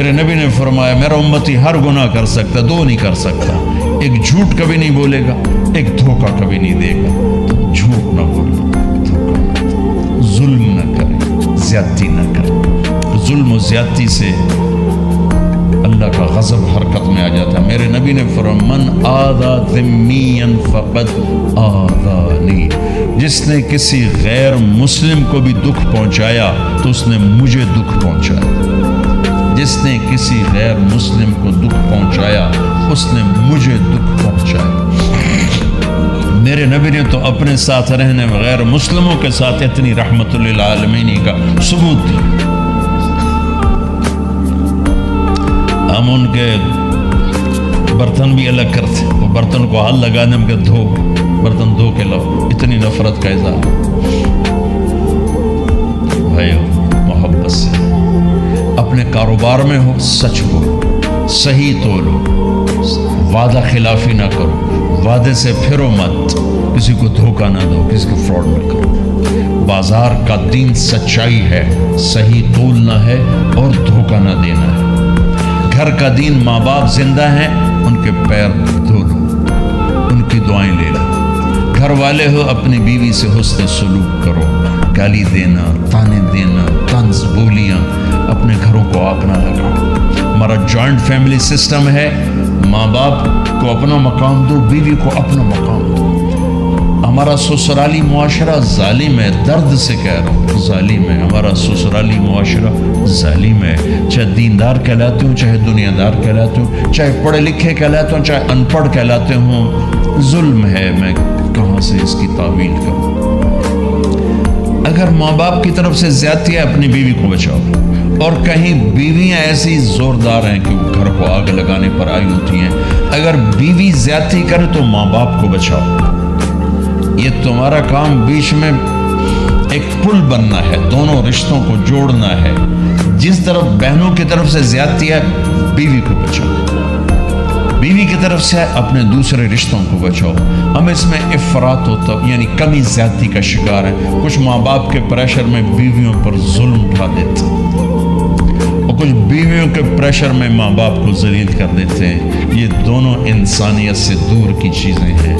میرے نبی نے فرمایا میرا امتی ہر گناہ کر سکتا، دو نہیں کر سکتا، ایک جھوٹ کبھی نہیں بولے گا، ایک دھوکہ کبھی نہیں دے گا۔ جھوٹ نہ بولنا، دھوکہ نہ دے، ظلم نہ کرے، زیادتی نہ کرے۔ ظلم و زیادتی سے اللہ کا غضب حرکت میں آ جاتا ہے۔ میرے نبی نے فرمایا من آذا ذمیا فقد آذانی، جس نے کسی غیر مسلم کو بھی دکھ پہنچایا تو اس نے مجھے دکھ پہنچایا۔ جس نے کسی غیر مسلم کو دکھ پہنچایا اس نے مجھے دکھ پہنچایا۔ میرے نبی نے تو اپنے ساتھ رہنے غیر مسلموں کے ساتھ اتنی رحمت للعالمین کا ثبوت دیا۔ ہم ان کے برتن بھی الگ کرتے، وہ برتن کو ہاتھ لگانے میں کہ دھو، برتن دھو کے لاؤ، اتنی نفرت کا اظہار۔ بھائیو محبت سے اپنے کاروبار میں ہو سچ بولو، صحیح تولو، وعدہ خلافی نہ کرو، وعدے سے پھرو مت، کسی کو دھوکہ نہ دو، کسی کو فراڈ نہ کرو۔ بازار کا دین سچائی ہے، صحیح تولنا ہے اور دھوکہ نہ دینا ہے۔ گھر کا دین ماں باپ زندہ ہیں، ان کے پیر دھو لو، ان کی دعائیں لے لو۔ گھر والے ہو اپنی بیوی سے حسن سلوک کرو، گالی دینا، تانے دینا، طنز بولیاں اپنے گھروں کو آگ نہ لگاؤ۔ ہمارا جوائنٹ فیملی سسٹم ہے، ماں باپ کو اپنا مقام دو، بیوی کو اپنا مقام دو۔ ہمارا سسرالی معاشرہ ظالم ہے، درد سے کہہ رہا ہوں ظالم ہے، ہمارا سسرالی معاشرہ ظالم ہے، چاہے دیندار کہلاتے ہوں، چاہے دنیا دار کہلاتے ہوں، چاہے پڑھے لکھے کہلاتے ہوں، چاہے ان پڑھ کہلاتے ہوں، ظلم ہے۔ میں کہاں سے اس کی تعویل کروں؟ اگر ماں باپ کی طرف سے زیادتی ہے اپنی بیوی کو بچاؤ، اور کہیں بیویاں ایسی زوردار ہیں کہ وہ گھر کو آگ لگانے پر آئی ہوتی ہیں، اگر بیوی زیادتی کرے تو ماں باپ کو بچاؤ۔ یہ تمہارا کام بیچ میں ایک پل بننا ہے، دونوں رشتوں کو جوڑنا ہے۔ جس طرف بہنوں کی طرف سے زیادتی ہے بیوی کو بچاؤ، بیوی کی طرف سے اپنے دوسرے رشتوں کو بچاؤ۔ ہم اس میں افراط ہوتا یعنی کمی زیادتی کا شکار ہیں۔ کچھ ماں باپ کے پریشر میں بیویوں پر ظلم اٹھا دیتے ہیں، اور کچھ بیویوں کے پریشر میں ماں باپ کو ذلیل کر دیتے ہیں۔ یہ دونوں انسانیت سے دور کی چیزیں ہیں۔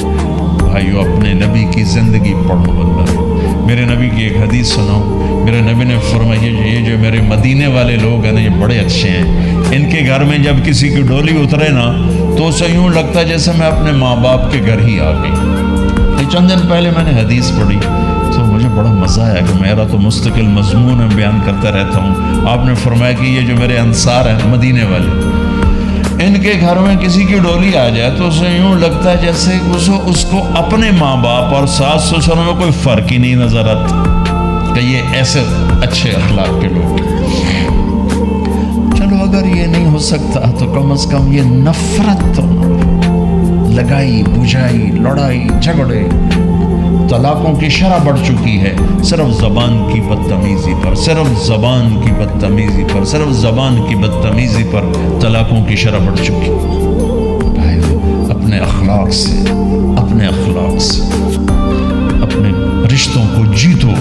بھائیو اپنے نبی کی زندگی پڑھو اللہ۔ میرے نبی کی ایک حدیث سناؤ۔ میرے نبی نے فرمایا یہ جو میرے مدینے والے لوگ ہیں نا، یہ بڑے اچھے ہیں۔ ان کے گھر میں جب کسی کی ڈولی اترے نا تو اسے یوں لگتا ہے جیسے میں اپنے ماں باپ کے گھر ہی آ گئی۔ چند دن پہلے میں نے حدیث پڑھی تو مجھے بڑا مزہ آیا کہ میرا تو مستقل مضمون میں بیان کرتا رہتا ہوں۔ آپ نے فرمایا کہ یہ جو میرے انصار ہیں مدینے والے، ان کے گھر میں کسی کی ڈولی آ جائے تو اسے یوں لگتا ہے جیسے اس کو اپنے ماں باپ اور ساس سسر میں کوئی فرق ہی نہیں نظر آتا کہ یہ ایسے اچھے اخلاق کے لوگ ہیں۔ چلو اگر یہ نہیں ہو سکتا تو کم از کم یہ نفرت تو لگائی بجھائی لڑائی جھگڑے، طلاقوں کی شرح بڑھ چکی ہے صرف زبان کی بدتمیزی پر، صرف زبان کی بدتمیزی پر، صرف زبان کی بدتمیزی پر طلاقوں کی شرح بڑھ چکی۔ بھائیو اپنے اخلاق سے اپنے رشتوں کو جیتو۔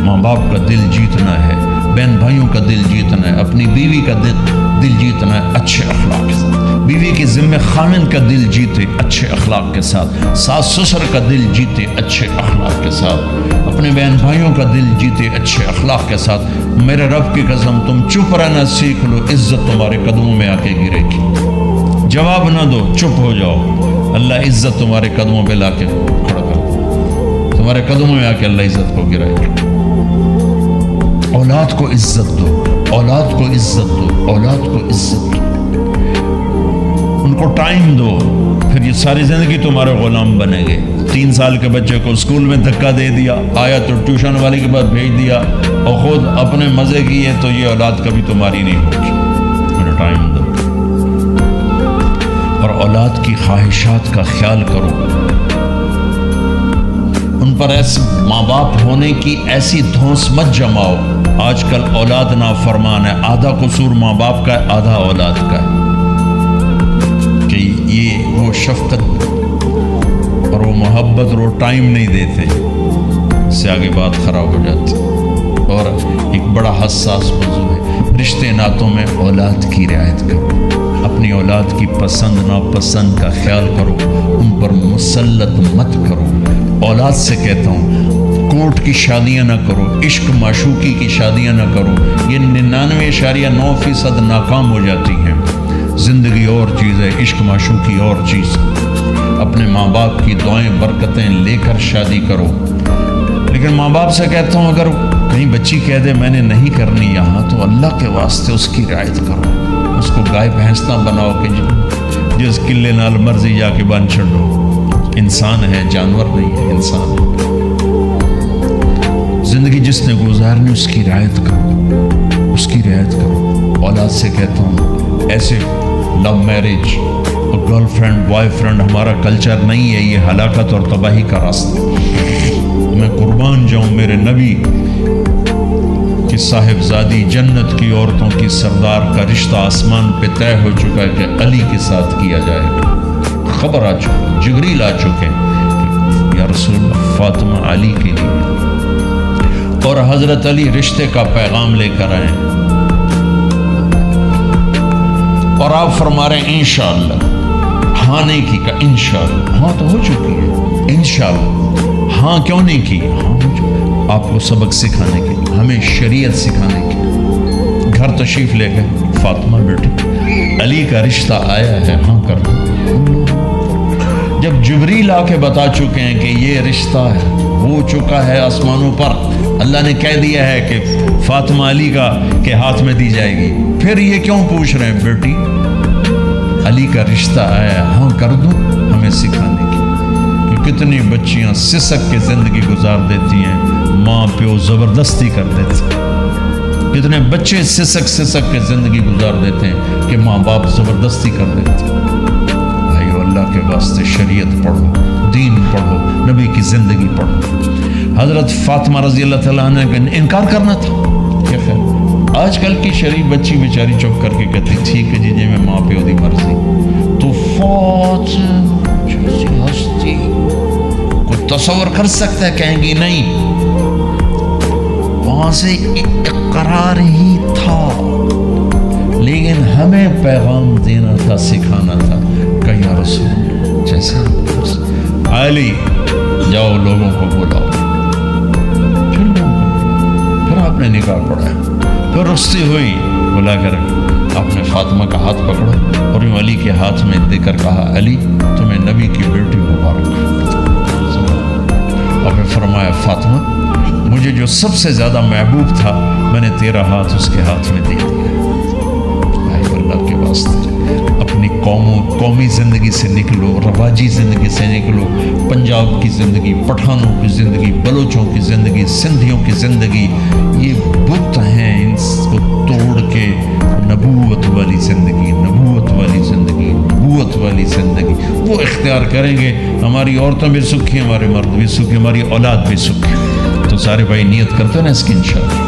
ماں باپ کا دل جیتنا ہے، بہن بھائیوں کا دل جیتنا ہے، اپنی بیوی کا دل جیتنا ہے اچھے اخلاق کے ساتھ۔ بیوی کے ذمہ خامن کا دل جیتے اچھے اخلاق کے ساتھ، ساس سسر کا دل جیتے اچھے اخلاق کے ساتھ، اپنے بہن بھائیوں کا دل جیتے اچھے اخلاق کے ساتھ۔ میرے رب کی قسم تم چپ رہنا سیکھ لو، عزت تمہارے قدموں میں آ کے گرے گی۔ جواب نہ دو، چپ ہو جاؤ، اللہ عزت تمہارے قدموں پہ لا کے کھڑا کر دو، تمہارے قدموں میں آ کے اللہ عزت کو گرائے گا۔ اولاد کو عزت دو، اولاد کو عزت دو، اولاد کو عزت دو، ان کو ٹائم دو، پھر یہ ساری زندگی تمہارے غلام بنیں گے۔ 3 سال کے بچے کو اسکول میں دھکا دے دیا، آیا تو ٹیوشن والے کے پاس بھیج دیا اور خود اپنے مزے کیے، تو یہ اولاد کبھی تمہاری نہیں ہوگی۔ انہیں ٹائم دو اور اولاد کی خواہشات کا خیال کرو، ان پر ایسے ماں باپ ہونے کی ایسی دھونس مت جماؤ۔ آج کل اولاد نافرمان ہے، آدھا قصور ماں باپ کا ہے، آدھا اولاد کا ہے، کہ یہ وہ شفقت اور وہ محبت اور وہ ٹائم نہیں دیتے، اس سے آگے بات خراب ہو جاتی۔ اور ایک بڑا حساس موضوع ہے، رشتے ناتوں میں اولاد کی رعایت کرو، اپنی اولاد کی پسند ناپسند کا خیال کرو، ان پر مسلط مت کرو۔ اولاد سے کہتا ہوں کورٹ کی شادیاں نہ کرو، عشق معشوقی کی شادیاں نہ کرو، یہ 99.9% ناکام ہو جاتی ہیں۔ زندگی اور چیز ہے، عشق معشوقی اور چیز۔ اپنے ماں باپ کی دعائیں برکتیں لے کر شادی کرو۔ لیکن ماں باپ سے کہتا ہوں اگر کہیں بچی کہہ دے میں نے نہیں کرنی یہاں، تو اللہ کے واسطے اس کی رعایت کرو، اس کو گائے بھینس نہ بناؤ کہ جس قلعے نال مرضی جا کے بن چھڑو۔ انسان ہے، جانور نہیں ہے، انسان ہے۔ زندگی جس نے گزارنی اس کی رعایت کرو، اس کی رعایت کرو۔ اولاد سے کہتا ہوں ایسے لو میرج اور گرل فرینڈ بوائے فرینڈ ہمارا کلچر نہیں ہے، یہ ہلاکت اور تباہی کا راستہ۔ میں قربان جاؤں میرے نبی کہ صاحبزادی جنت کی عورتوں کی سردار کا رشتہ آسمان پہ طے ہو چکا ہے کہ علی کے ساتھ کیا جائے گا۔ خبر آ چکی، جبریل آ چکے یا رسول اللہ فاطمہ علی کے لیے، اور حضرت علی رشتے کا پیغام لے کر آئے اور آپ فرما رہے ہیں انشاءاللہ۔ ہاں نہیں کی کا انشاءاللہ، ہاں تو ہو چکی ہے انشاءاللہ، ہاں کیوں نہیں کی، ہاں ہو چکی۔ آپ کو سبق سکھانے کے لیے، ہمیں شریعت سکھانے کے لیے گھر تشریف لے گئے، فاطمہ بیٹی علی کا رشتہ آیا ہے، ہاں کر دو۔ جب جبریل آ کے بتا چکے ہیں کہ یہ رشتہ ہو چکا ہے آسمانوں پر، اللہ نے کہہ دیا ہے کہ فاطمہ علی کا کے ہاتھ میں دی جائے گی، پھر یہ کیوں پوچھ رہے ہیں بیٹی علی کا رشتہ آیا ہے، ہاں کر دو، ہمیں سکھانے کی کہ کتنی بچیاں سسک کے زندگی گزار دیتی ہیں، ماں پیو زبردستی کر دیتے ہیں۔ کتنے بچے سسک کے زندگی گزار دیتے ہیں کہ ماں باپ زبردستی کر دیتے ہیں۔ بھائیو اللہ کے واسطے شریعت پڑھو، دین پڑھو، نبی کی زندگی پڑھو۔ حضرت فاطمہ رضی اللہ تعالیٰ عنہ کا انکار کرنا تھا، کیا خیر آج کل کی شریف بچی بیچاری چپ کر کے کہتی ٹھیک ہے جی جی میں ماں پیو دی مرضی، تو فوت جیسی ہستی کوئی تصور کر سکتا ہے، کہیں گی نہیں، وہاں سے اقرار ہی تھا، لیکن ہمیں پیغام دینا تھا، سکھانا تھا کہ یا رسول جیسا علی جاؤ لوگوں کو بلاؤ، پھر آپ نے نکاح پڑھا، پھر رخصتی ہوئی، بلا کر آپ نے فاطمہ کا ہاتھ پکڑا اور یوں علی کے ہاتھ میں دے کر کہا علی تمہیں نبی کی بیٹی مبارک۔ اور پھر فرمایا فاطمہ مجھے جو سب سے زیادہ محبوب تھا میں نے تیرا ہاتھ اس کے ہاتھ میں دے دیا۔ بھائی اللہ کے واسطے اپنی قومی زندگی سے نکلو، رواجی زندگی سے نکلو، پنجاب کی زندگی، پٹھانوں کی زندگی، بلوچوں کی زندگی، سندھیوں کی زندگی، یہ بت ہیں، ان کو توڑ کے نبوت والی زندگی، نبوت والی زندگی، نبوت والی زندگی وہ اختیار کریں گے، ہماری عورتیں بھی سکھی، ہمارے مرد بھی سکھی، ہماری اولاد بھی سکھی۔ تو سارے بھائی نیت کرتے ہیں نا اس کی انشاءاللہ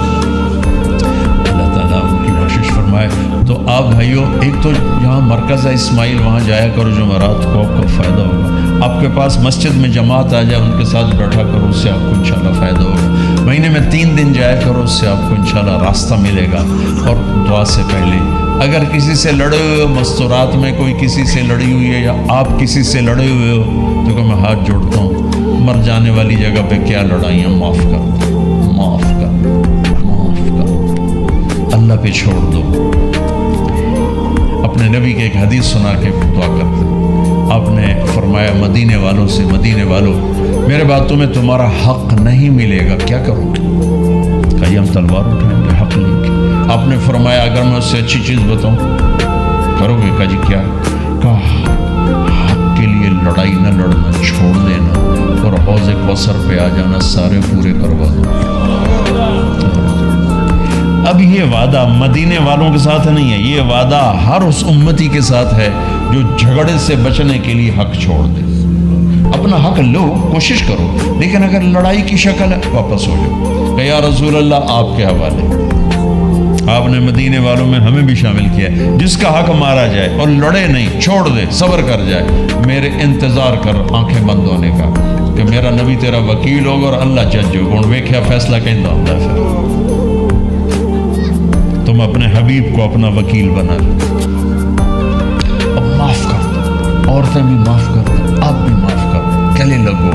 اللہ تعالیٰ ان کی بخشش فرمائے۔ تو آپ بھائیوں ایک تو یہاں مرکز ہے اسماعیل، وہاں جایا کرو جمعرات کو، آپ کو فائدہ ہوگا۔ آپ کے پاس مسجد میں جماعت آ جائے، ان کے ساتھ بیٹھا کرو، اس سے آپ کو انشاءاللہ فائدہ ہوگا۔ مہینے میں 3 دن جایا کرو، اس سے آپ کو انشاءاللہ راستہ ملے گا۔ اور دعا سے پہلے اگر کسی سے لڑے ہوئے ہو، مستورات میں کوئی کسی سے لڑی ہوئی ہے یا آپ کسی سے لڑے ہوئے ہو، تو کہ میں ہاتھ جوڑتا ہوں، مر جانے والی جگہ پہ کیا لڑائیاں، معاف کر دو، معاف کر دو، معاف کر دو، اللہ پہ چھوڑ دو۔ اپنے نبی کے ایک حدیث سنا کے دعا کرتے ہیں، آپ نے فرمایا مدینے والوں سے، مدینے والوں میرے بعد تمہیں تمہارا حق نہیں ملے گا، کیا کرو گے؟ کہیں ہم تلوار اٹھائیں گے، حق لیں گے۔ آپ نے فرمایا اگر میں اس سے اچھی چیز بتاؤں کرو گے؟ کہا جی کیا؟ کہا حق کے لیے لڑائی نہ لڑنا، چھوڑ دینا اور حوض کوثر پہ آ جانا، سارے پورے کروا دو۔ اب یہ وعدہ مدینے والوں کے ساتھ نہیں ہے، یہ وعدہ ہر اس امتی کے ساتھ ہے جو جھگڑے سے بچنے کے لیے حق چھوڑ دے۔ اپنا حق لو، کوشش کرو، لیکن اگر لڑائی کی شکل ہے واپس ہو جاؤ کہ یا رسول اللہ آپ کے حوالے۔ آپ نے مدینے والوں میں ہمیں بھی شامل کیا ہے، جس کا حق مارا جائے اور لڑے نہیں، چھوڑ دے، صبر کر جائے، میرے انتظار کر آنکھیں بند ہونے کا کہ میرا نبی تیرا وکیل ہوگا اور اللہ جج ہوگا، اور ویکھیا فیصلہ کہندا ہوندا ہے۔ تو تم اپنے حبیب کو اپنا وکیل بنا لو. اب معاف کر دو، عورتیں بھی معاف کر دو، آپ بھی معاف کر دو، گلے لگو،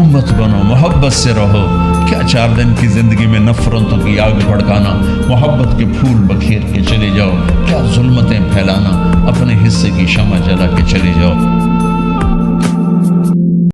امت بنو، محبت سے رہو. کیا 4 دن کی زندگی میں نفرتوں کی آگ بھڑکانا، محبت کے پھول بکھیر کے چلے جاؤ. کیا ظلمتیں پھیلانا، اپنے حصے کی شمع جلا کے چلے جاؤ.